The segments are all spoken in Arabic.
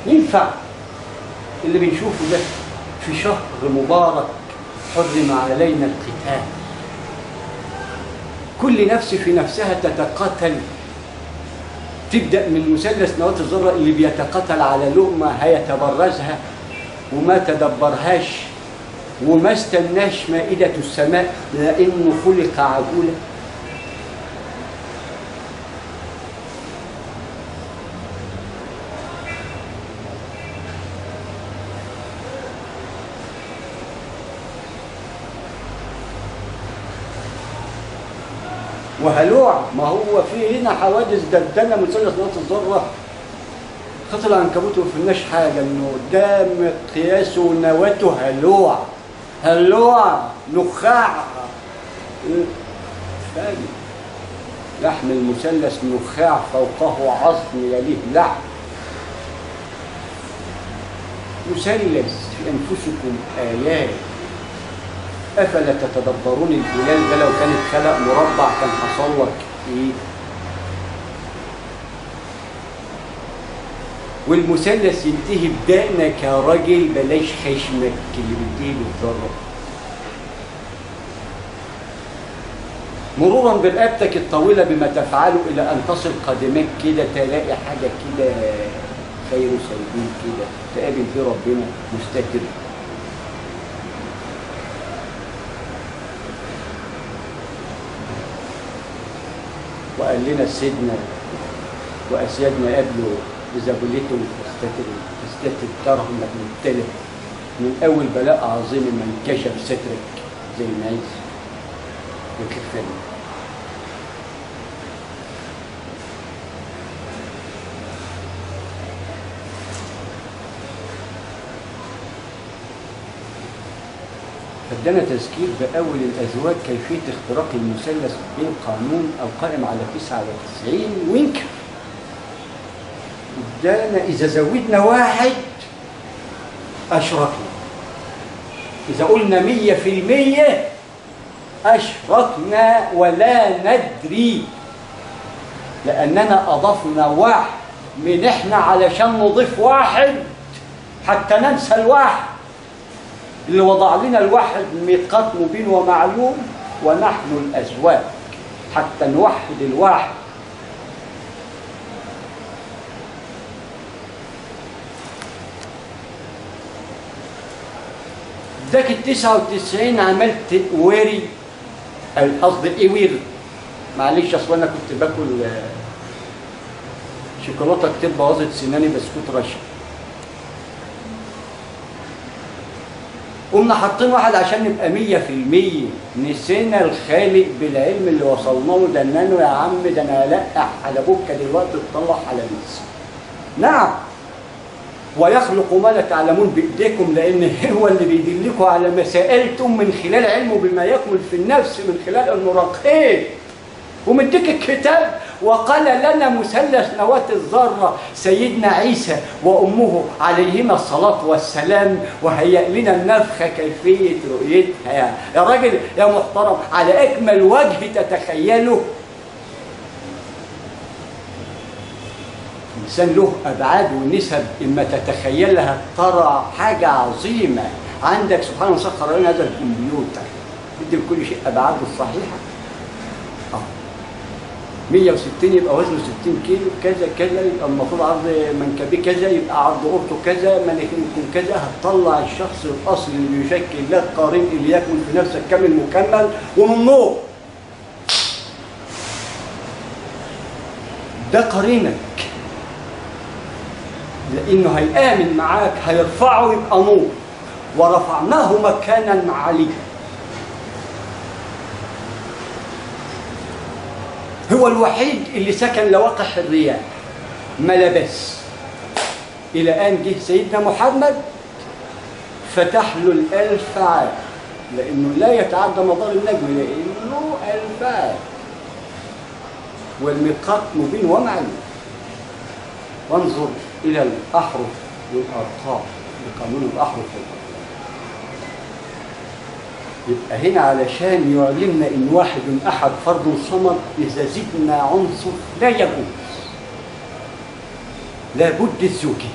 ينفع اللي بنشوفه ده في شهر مبارك حرم علينا القتال، كل نفس في نفسها تتقاتل، تبدأ من مثلث نواة الذرة اللي بيتقاتل على لقمة هيتبرزها وما تدبرهاش وما استناش مائدة السماء لأنه خلق عجولا. وهلوع، ما هو في هنا حوادث دلدلة مثلث نواة الذرة، خط العنكبوت ما فيناش حاجة، انه ده مقياسه نواته هلوع، هلوع نخاع فاهم، لحم المثلث نخاع فوقه عظم يليه لحم. مثلث في أنفسكم آيات أفلا تتدبرون الهلال ده لو كان اتخلق مربع كان حصل لك إيه؟ والمثلث ينتهي بدقنك يا راجل، بلاش خشمك اللي بينتهي بالذرة. مرورا برقبتك الطويلة بما تفعله إلى أن تصل قدمك كده تلاقي حاجة كده خير سيدين كده تقابل فيه ربنا مستتر. وقال لنا سيدنا وأسيادنا قبله إذا بليتم تستتر ترى إنك مبتلى من أول بلاء عظيم من كشف سترك زي ما عايز وكفاية. فادانا تذكير بأول الأزواج كيفية اختراق المثلث بين قانون القائم على 99 وينكر. ادانا إذا زودنا واحد أشركنا، إذا قلنا 100% أشركنا ولا ندري، لأننا أضفنا واحد من إحنا علشان نضيف واحد حتى ننسى الواحد اللي وضع لنا الواحد ميقات مبين ومعلوم، ونحن الأزواج حتى نوحد الواحد. ذاك 99 عملت ويري، قصدي ايه ويري، معلش اصل انا كنت باكل شوكولاته كتير بوظت سناني بسكوت رشا. قمنا حاطين واحد عشان نبقى 100%، نسينا الخالق بالعلم اللي وصلنا له، ده انه يا عم ده انا هلقح على بكه دلوقتي تطلع على نفسي. نعم، ويخلق ما لا تعلمون بايديكم، لان هو اللي بيدلكم على ما سالتم من خلال علمه بما يكمل في النفس، من خلال انه رقيب ومديك الكتاب. وقال لنا مثلث نواة الذرة سيدنا عيسى وأمه عليهما الصلاة والسلام، وهيأ لنا النفخة كيفية رؤيتها. يا راجل يا محترم، على أكمل وجه تتخيله. الإنسان له أبعاد ونسب إما تتخيلها ترى حاجة عظيمة. عندك سبحانه مسخر لنا هذا الكمبيوتر يدي لكل شيء أبعاده الصحيحة. 160 يبقى وزنه 60 كيلو كذا كذا، يبقى المفروض عرض منكبيه كذا، يبقى عرض قرطه كذا، مناخيركم كذا. هتطلع الشخص الاصلي اللي بيشكل لك قرين اللي يكمل في نفسك كامل مكمل ومن نور. ده قرينك، لانه هيآمن معاك، هيرفعه يبقى نور، ورفعناه مكانا عليا. هو الوحيد اللي سكن لوقح الرياح ما لبس، إلى أن جه سيدنا محمد فتح له ال1000 عام، لأنه لا يتعدى مدار النجم، لأنه 1000 عام والميقات مبين ومعلوم. وانظر إلى الأحرف والأرقام بقانون الأحرف والأرقام. يبقى هنا علشان يعلمنا إن واحد أحد فرد صمد، إذا زدنا عنصر لا يجوز، لابد الزوجي.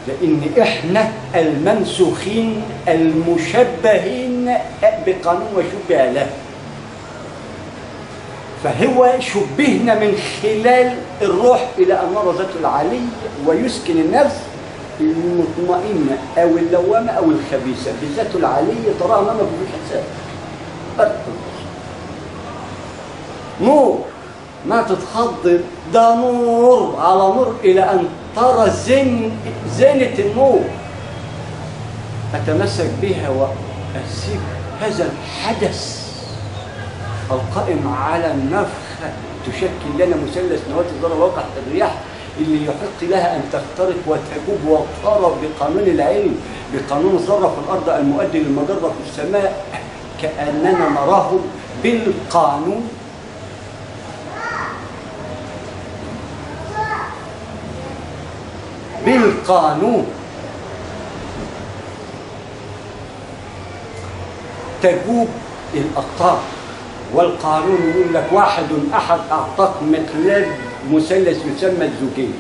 لأن إحنا الممسوخين المشبهين بقانون وشبه له، فهو شبهنا من خلال الروح إلى أن نرى ذات العلي ويسكن النفس المطمئنة أو اللوامة أو الخبيثة بذات العلي تراها أمامك بالحساب. نور ما تتخض، ده نور على نور إلى أن ترى زينة النور، أتمسك بها وأسيب هذا الحدث القائم على النفخة تشكل لنا مثلث نواة الذرة واقع الرياح اللي يحق لها أن تخترق وتجوب وترى بقانون العلم، بقانون الذرة في الأرض المؤدي للمجرة في السماء، كأننا نراه بالقانون. تجوب الأقطار، والقانون يقول لك واحد أحد أعطاك مقلاب مثلث يسمى الزوجين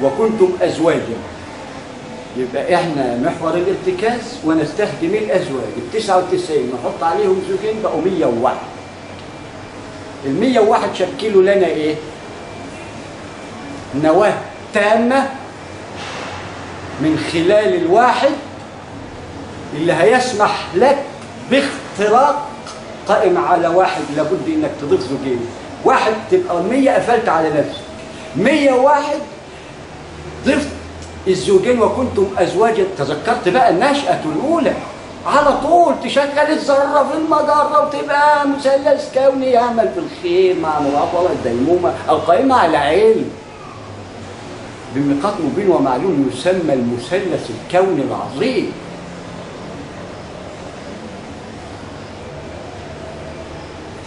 وكنتم أزواجا، يبقى إحنا محور الارتكاز ونستخدم الأزواج 99 نحط عليهم زوجين بقوا 101. ال 101 شكلوا لنا إيه؟ نواة تامة من خلال الواحد اللي هيسمح لك باختراق قائم على واحد. لابد انك تضيف زوجين، واحد تبقى 100 قفلت على نفسك، 101 ضفت الزوجين وكنتم ازواجا. تذكرت بقى النشأة الأولى، على طول تشغل الذرة في المجرة وتبقى مثلث كوني يعمل في الخير مع مراقبة الديمومة القائمة على علم بميقات مبين ومعلوم يسمى المثلث الكوني العظيم.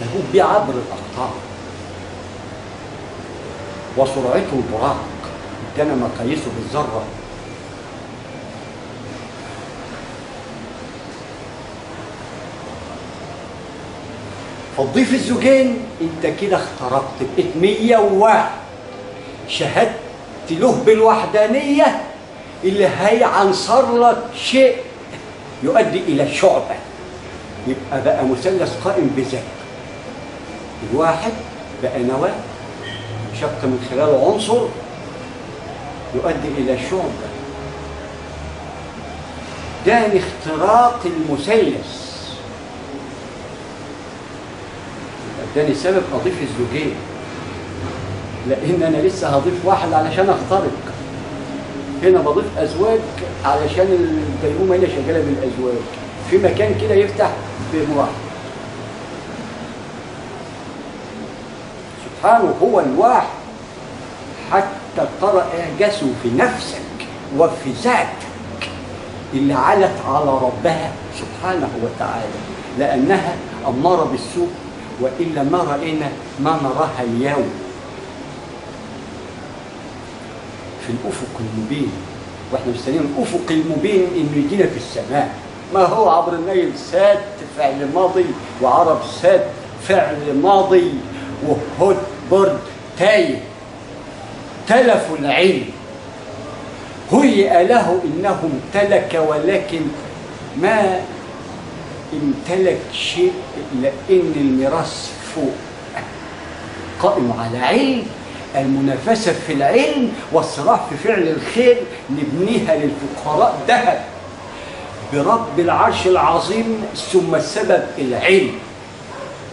تجوب بيه عبر الأقطار وسرعته براق، كان مقاييسه بالذرة. فتضيف الزوجين انت كده اخترقت، بقيت 101. شهدت له بالوحدانية اللي هيعنصر لك شيء يؤدي إلى الشعبة، يبقى بقى مثلث قائم بذاته. الواحد بقى نواة شق من خلال عنصر يؤدي إلى شعبة. ده اختراق المثلث، اداني سبب اضيف الزوجين، لان انا لسه هضيف واحد علشان اخترق. هنا بضيف ازواج علشان الديمومه هنا شغاله بالازواج، في مكان كده يفتح بمراحل. سبحانه هو الواحد حتى ترى اعجازه في نفسك وفي ذاتك اللي علت على ربها سبحانه وتعالى، لانها اماره بالسوء وإلا ما رأينا ما نراها اليوم في الأفق المبين. وإحنا مستنيين الأفق المبين إنه يجينا في السماء، ما هو عبر النيل سات فعل ماضي وعرب سات فعل ماضي وهد برد تايه. تلفوا العلم هيئ له إنه امتلك ولكن ما امتلك شيء، لأن الميراث فوق قائم على علم، المنافسة في العلم والصراع في فعل الخير نبنيها للفقراء ذهب برب العرش العظيم، ثم السبب العلم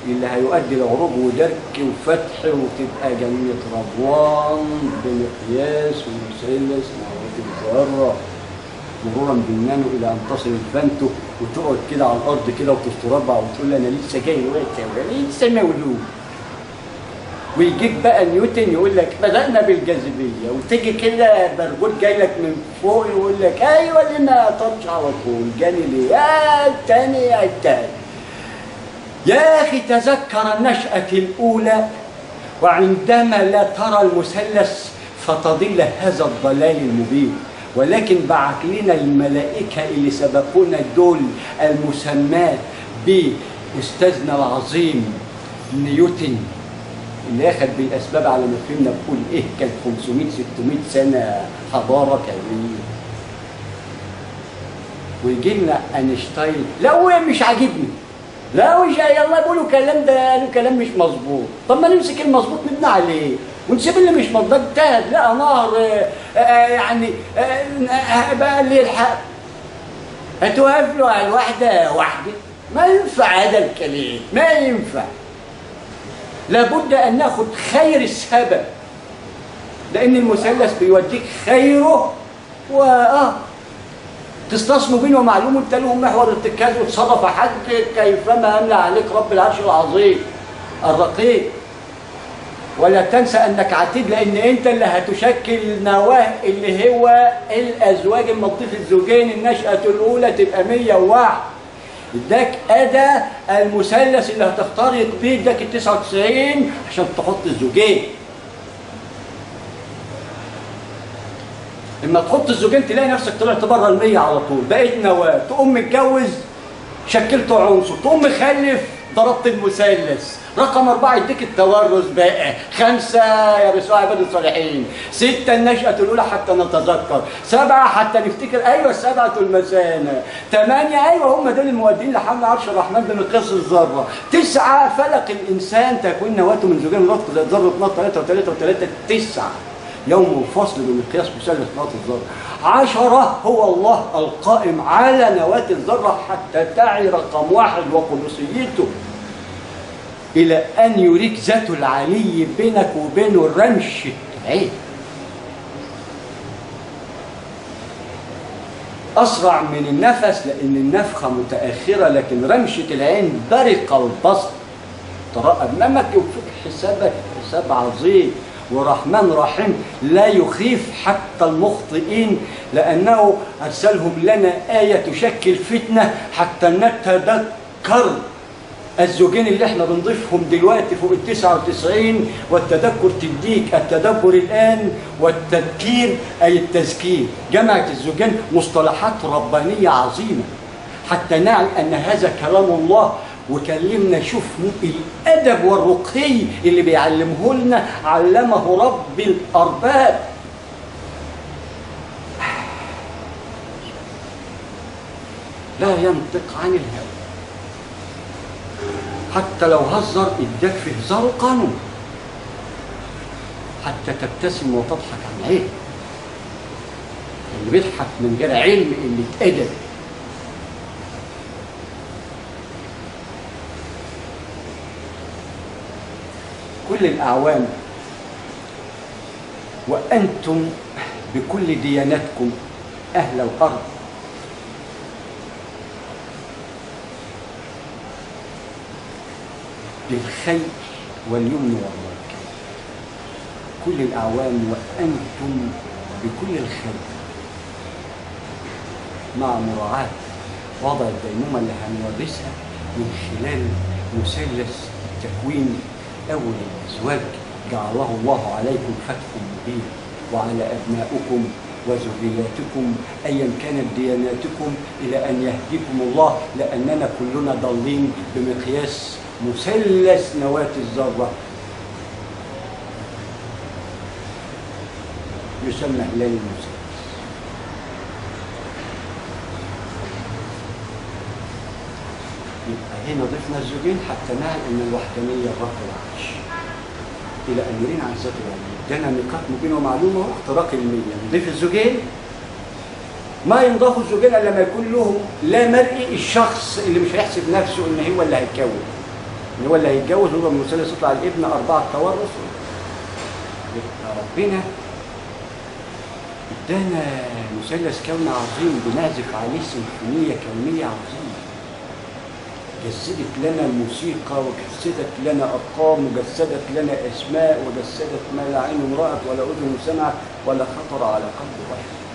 اللي هيؤدي لعروج ودرك وفتح وتبقى جنة رضوان بمقياس ومثلث نواة الذرة مرورا بالنانو الى ان تصل الفانتو وتقعد كده على الارض كده وتستربع وتقول انا لسه جاي دلوقتي لسه مولود. ويجيك بقى نيوتن يقول لك بدأنا بالجاذبيه، وتيجي كده برجول جاي لك من فوق يقول لك ايوه ليه ما طرش على طول جاني ليه يا الثاني يا الثاني. يا اخي تذكر النشأة الاولى، وعندما لا ترى المثلث فتضل هذا الضلال المبين. ولكن بعت لنا الملائكة اللي سبقونا دول المسمات بأستاذنا العظيم نيوتن اللي أخذ بالأسباب على ما فهمنا، بقول إيه كان 500 600 سنة حضارة كونية. ويجي لنا اينشتاين، لا هو مش عاجبني، لا مش يلا يقولوا كلام ده قالوا كلام مش مظبوط. طب ما نمسك المظبوط نبني عليه ونسيب اللي مش مظبوط. اجتهد لقى نهر يعني بقى اللي يلحق هتوقف له على الواحده واحده؟ ما ينفع هذا الكلام، ما ينفع. لابد ان ناخد خير السبب، لان المثلث بيوديك خيره تستصموا بينه ومعلوم انت لهم محور الاتكال وتصرف حد كيفما املى عليك رب العرش العظيم الرقيب. ولا تنسى انك عتيد، لان انت اللي هتشكل نواه اللي هو الازواج المطيف الزوجين. النشأة الاولى تبقى 101. اداك ادى المثلث اللي هتخترق بيه، اداك ال 99 عشان تحط الزوجين. اما تحط الزوجين تلاقي نفسك طلعت بره ال 100 على طول، بقيت نواه. تقوم متجوز شكلت عنصر، تقوم مخلف ضربت المثلث. رقم 4 يديك التورث بقى. 5 يا بسوع عباد الصالحين. 6 النشأة الأولى حتى نتذكر. 7 حتى نفتكر، أيوه السبعة المثانة. 8 أيوه هم دول المؤدين لحمل عرش الرحمن بمقياس الذرة. 9 فلق الإنسان تكون نواته من زوجين رفق زي ذرة نار 3 و3 و3. 9 يوم الفصل بمقياس مثلث نواة الذرة. 10 هو الله القائم على نواة الذرة حتى تعي رقم 1 وقدسيته، إلى أن يريك ذاته العلي بينك وبينه رمشة عين. أسرع من النفس لأن النفخة متأخرة، لكن رمشة العين برق البصر. ترى أمامك يوفيك حسابك حساب عظيم. ورحمن رحيم لا يخيف حتى المخطئين، لأنه أرسلهم لنا آية تشكل فتنة حتى نتذكر الزوجين اللي احنا بنضيفهم دلوقتي فوق ال 99. والتذكر تديك التدبر الآن، والتذكير أي التذكير. جمعت الزوجين مصطلحات ربانية عظيمة حتى نعلم أن هذا كلام الله. وكلمنا شوف الأدب والرقي اللي بيعلمه لنا، علمه رب الأرباب. لا ينطق عن الهوى، حتى لو هزر اداك في هزاره قانون حتى تبتسم وتضحك عن عين. اللي بيضحك من غير علم اللي اتأدب. كل الأعوام وأنتم بكل دياناتكم أهل الأرض بالخير واليمن والبركة. كل الأعوام وأنتم بكل الخير، مع مراعاة وضع الديمومة اللي هنورثها من خلال مثلث التكوين. أول الأزواج جعله الله عليكم فتح مبين، وعلى أبنائكم وذرياتكم أيا كانت دياناتكم إلى أن يهديكم الله، لأننا كلنا ضالين بمقياس مثلث نواة الذرة يسمى هلال المثلث. يبقى هنا ضفنا الزوجين حتى نعلم ان الوحدانيه الرب العرش، الى ان يرينا عن ذات العلي. ادانا نقاط مبينه ومعلومه اختراق المية. نضيف الزوجين، ما ينضاف الزوجين الا لما يكون لهم لا مرئي. الشخص اللي مش هيحسب نفسه ان هو اللي هيتجوز، ان هو اللي هيتجوز هو من المثلث يطلع الابن 4 توارث. يبقى ربنا ادانا مثلث كوني عظيم بنعزف عليه سيمفونيه كونيه عظيمه. جسدت لنا الموسيقى، وجسدت لنا أرقام، وجسدت لنا أسماء، وجسدت ما لا عين رأت ولا أذن سمعت ولا خطر على قلب بشر.